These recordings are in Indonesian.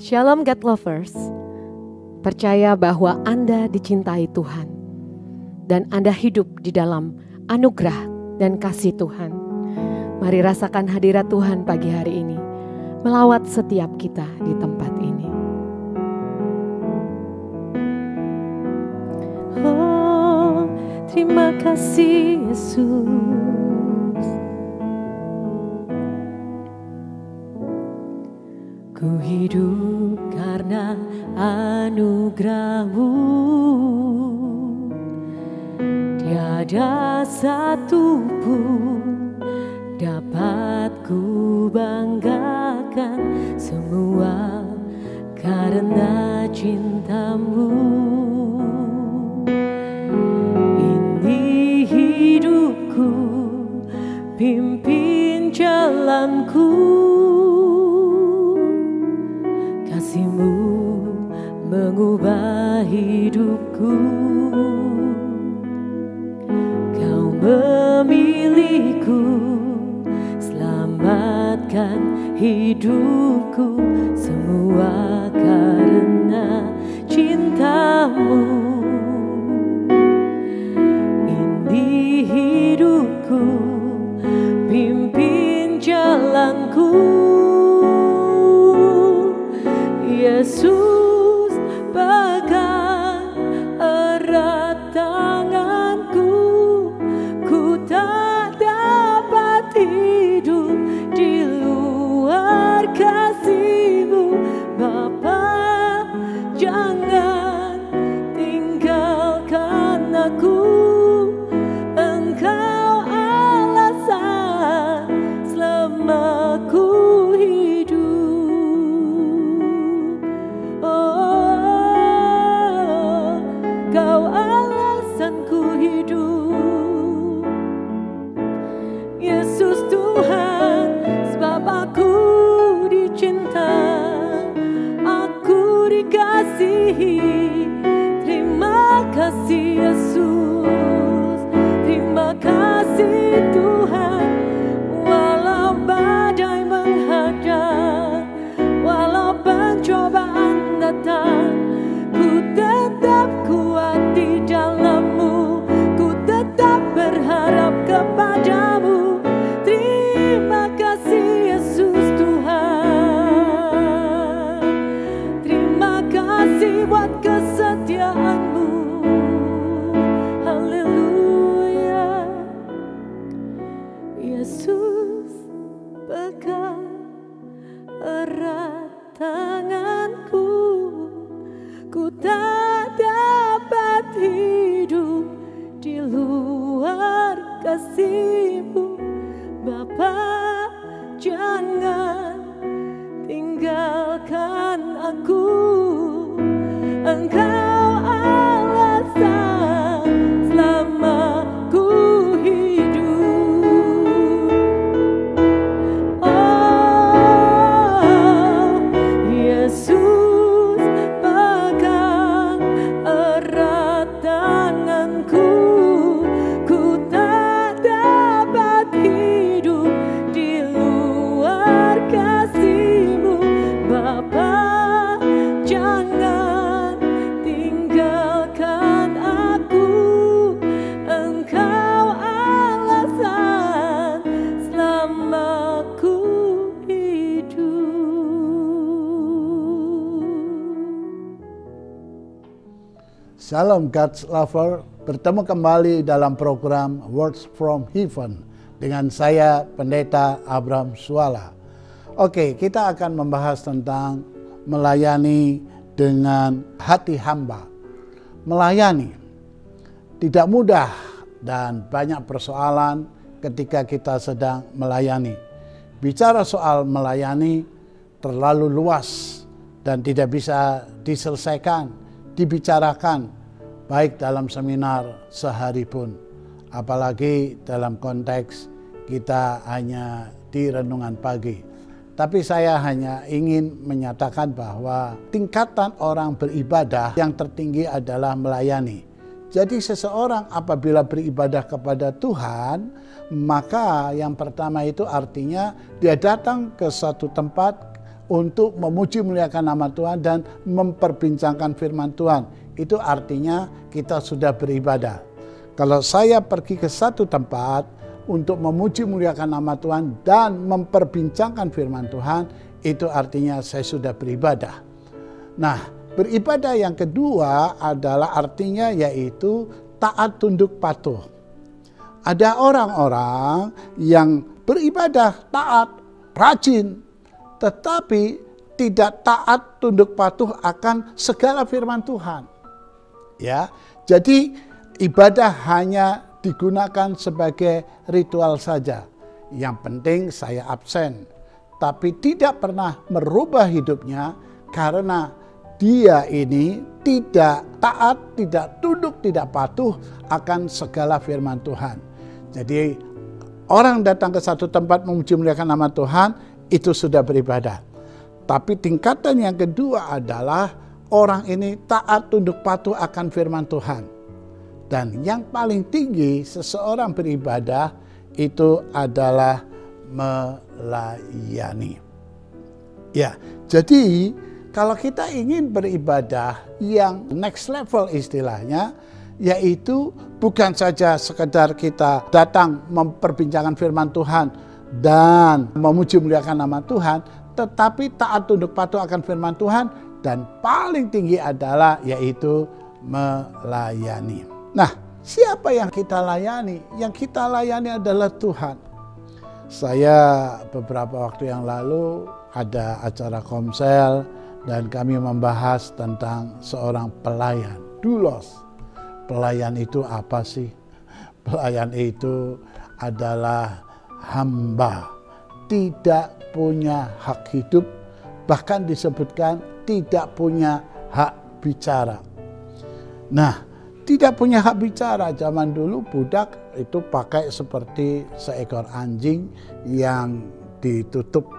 Shalom God Lovers, percaya bahwa Anda dicintai Tuhan dan Anda hidup di dalam anugerah dan kasih Tuhan. Mari rasakan hadirat Tuhan pagi hari ini, melawat setiap kita di tempat ini. Oh, terima kasih Yesus. Ku hidup karena anugerah-Mu, tiada satu pun dapat ku banggakan, semua karena cinta-Mu. Ini hidupku, pimpin jalanku, kasih-Mu mengubah hidupku. Kau memilihku, selamatkan hidupku, semua karena cinta-Mu. Ini hidupku, pimpin jalanku, Yesus pegang erat tanganku. Ku tak dapat hidup di luar kasih-Mu, Bapa, jangan tinggalkan aku. Engkau alasan selama ku terima kasih Yesus, terima kasih Tuhan. Walau badai menghadang, walau pencobaan datang, ku tetap kuat di dalam-Mu, ku tetap berharap kepada-Mu. Terima kasih Yesus Tuhan, terima kasih buat kesetiaan-Mu. Haleluya. Yesus pegang erat tanganku, ku tak dapat hidup di luar kasih-Mu, Bapa, jangan tinggalkan aku. Engkau alasan selama ku hidup. Oh, Yesus pegang erat tanganku, ku tak dapat hidup di luar kasih-Mu, Bapa, jangan tinggalkan aku. Engkau alasan selama ku hidup. Shalom God's Lover, bertemu kembali dalam program Words from Heaven dengan saya Pendeta Abraham Suala. Oke, kita akan membahas tentang melayani dengan hati hamba. Melayani tidak mudah dan banyak persoalan ketika kita sedang melayani. Bicara soal melayani terlalu luas dan tidak bisa diselesaikan, dibicarakan baik dalam seminar sehari pun, apalagi dalam konteks kita hanya di renungan pagi. Tapi saya hanya ingin menyatakan bahwa tingkatan orang beribadah yang tertinggi adalah melayani. Jadi seseorang apabila beribadah kepada Tuhan, maka yang pertama itu artinya dia datang ke suatu tempat untuk memuji muliakan nama Tuhan dan memperbincangkan firman Tuhan. Itu artinya kita sudah beribadah. Kalau saya pergi ke satu tempat untuk memuji muliakan nama Tuhan dan memperbincangkan firman Tuhan, itu artinya saya sudah beribadah. Nah, beribadah yang kedua adalah artinya yaitu taat tunduk patuh. Ada orang-orang yang beribadah taat, rajin, tetapi tidak taat tunduk patuh akan segala firman Tuhan. Ya, jadi ibadah hanya digunakan sebagai ritual saja. Yang penting saya absen, tapi tidak pernah merubah hidupnya karena dia ini tidak taat, tidak tunduk, tidak patuh akan segala firman Tuhan. Jadi orang datang ke satu tempat memuji muliakan nama Tuhan, itu sudah beribadah. Tapi tingkatan yang kedua adalah orang ini taat tunduk patuh akan firman Tuhan. Dan yang paling tinggi seseorang beribadah itu adalah melayani. Ya, jadi kalau kita ingin beribadah yang next level istilahnya, yaitu bukan saja sekedar kita datang memperbincangkan firman Tuhan dan memuji muliakan nama Tuhan, tetapi taat tunduk patuh akan firman Tuhan, dan paling tinggi adalah yaitu melayani. Nah, siapa yang kita layani? Yang kita layani adalah Tuhan. Saya beberapa waktu yang lalu ada acara komsel dan kami membahas tentang seorang pelayan, doulos. Pelayan itu apa sih? Pelayan itu adalah hamba, tidak punya hak hidup, bahkan disebutkan tidak punya hak bicara. Nah, tidak punya hak bicara. Zaman dulu budak itu pakai seperti seekor anjing yang ditutup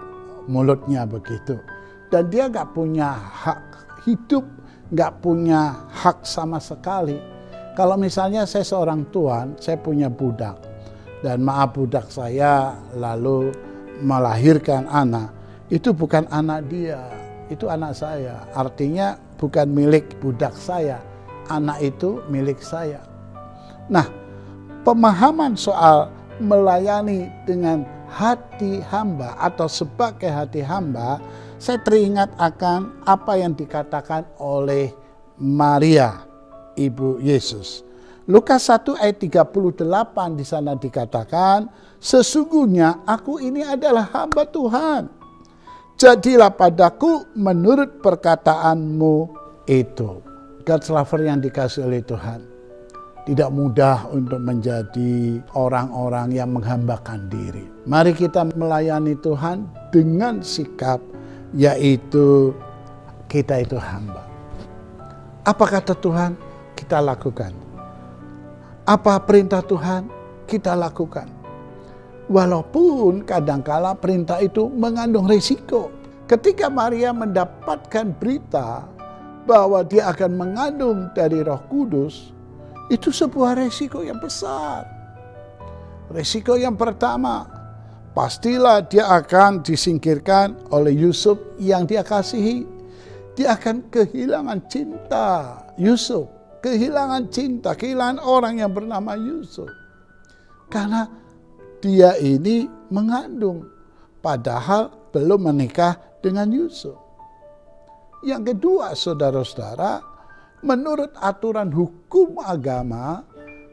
mulutnya begitu. Dan dia gak punya hak hidup, gak punya hak sama sekali. Kalau misalnya saya seorang tuan, saya punya budak. Dan maaf, budak saya lalu melahirkan anak. Itu bukan anak dia, itu anak saya. Artinya bukan milik budak saya. Anak itu milik saya. Nah, pemahaman soal melayani dengan hati hamba atau sebagai hati hamba, saya teringat akan apa yang dikatakan oleh Maria, Ibu Yesus. Lukas 1 ayat 38 di sana dikatakan, sesungguhnya aku ini adalah hamba Tuhan. Jadilah padaku menurut perkataanmu itu. God's lover yang dikasih oleh Tuhan. Tidak mudah untuk menjadi orang-orang yang menghambakan diri. Mari kita melayani Tuhan dengan sikap yaitu kita itu hamba. Apa kata Tuhan? Kita lakukan. Apa perintah Tuhan? Kita lakukan. Walaupun kadangkala perintah itu mengandung risiko. Ketika Maria mendapatkan berita bahwa dia akan mengandung dari Roh Kudus, itu sebuah risiko yang besar. Risiko yang pertama, pastilah dia akan disingkirkan oleh Yusuf yang dia kasihi. Dia akan kehilangan cinta Yusuf. Kehilangan cinta, kehilangan orang yang bernama Yusuf. Karena dia ini mengandung, padahal belum menikah dengan Yusuf. Yang kedua, saudara-saudara, menurut aturan hukum agama,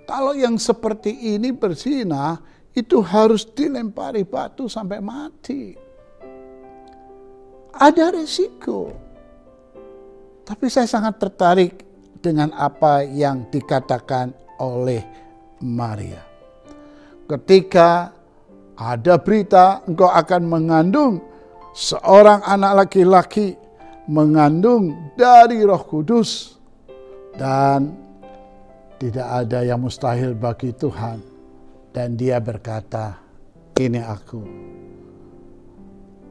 kalau yang seperti ini berzina, itu harus dilempari batu sampai mati. Ada risiko. Tapi saya sangat tertarik dengan apa yang dikatakan oleh Maria. Ketika ada berita engkau akan mengandung seorang anak laki-laki, mengandung dari Roh Kudus, dan tidak ada yang mustahil bagi Tuhan. Dan dia berkata, ini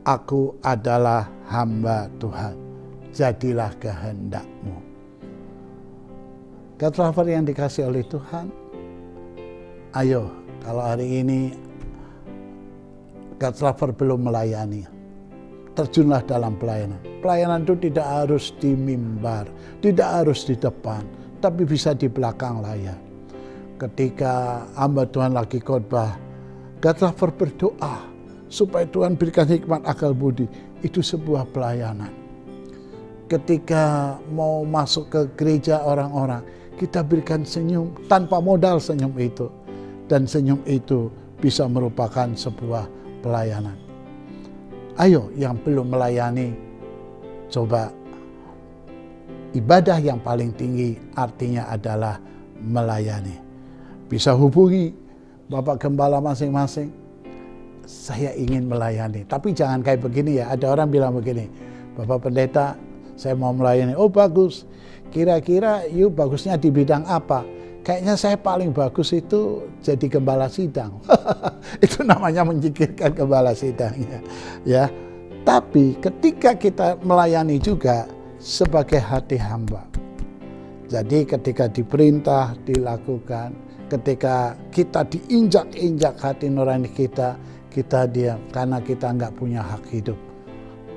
aku adalah hamba Tuhan, jadilah kehendakmu. God's lover yang dikasih oleh Tuhan, ayo kalau hari ini God's lover belum melayani, terjunlah dalam pelayanan. Pelayanan itu tidak harus di mimbar, tidak harus di depan, tapi bisa di belakang layar. Ketika hamba Tuhan lagi khotbah, God Lover berdoa supaya Tuhan berikan hikmat akal budi. Itu sebuah pelayanan. Ketika mau masuk ke gereja orang-orang, kita berikan senyum tanpa modal senyum itu. Dan senyum itu bisa merupakan sebuah pelayanan. Ayo yang belum melayani, coba. Ibadah yang paling tinggi artinya adalah melayani. Bisa hubungi Bapak Gembala masing-masing. Saya ingin melayani. Tapi jangan kayak begini ya. Ada orang bilang begini, Bapak Pendeta, saya mau melayani. Oh bagus. Kira-kira yuk bagusnya di bidang apa? Kayaknya saya paling bagus itu jadi gembala sidang. Itu namanya menyingkirkan gembala sidangnya. Ya. Tapi ketika kita melayani juga sebagai hati hamba. Jadi ketika diperintah, dilakukan, ketika kita diinjak-injak hati nurani kita, kita diam karena kita nggak punya hak hidup.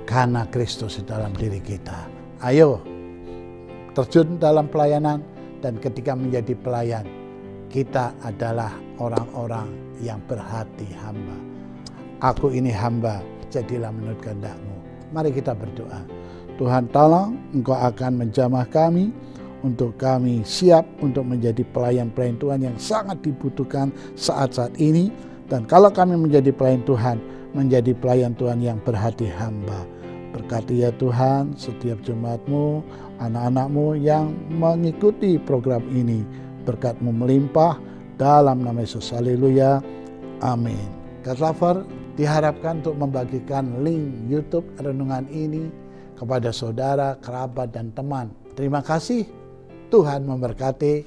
Karena Kristus di dalam diri kita. Ayo terjun dalam pelayanan. Dan ketika menjadi pelayan, kita adalah orang-orang yang berhati hamba. Aku ini hamba, jadilah menurut kehendak-Mu. Mari kita berdoa. Tuhan tolong Engkau akan menjamah kami, untuk kami siap untuk menjadi pelayan-pelayan Tuhan yang sangat dibutuhkan saat-saat ini. Dan kalau kami menjadi pelayan Tuhan, menjadi pelayan Tuhan yang berhati hamba. Berkati ya Tuhan setiap jemaat-Mu, anak-anak-Mu yang mengikuti program ini. Berkat-Mu melimpah dalam nama Yesus. Haleluya. Amin. God Lover diharapkan untuk membagikan link YouTube renungan ini kepada saudara, kerabat, dan teman. Terima kasih. Tuhan memberkati.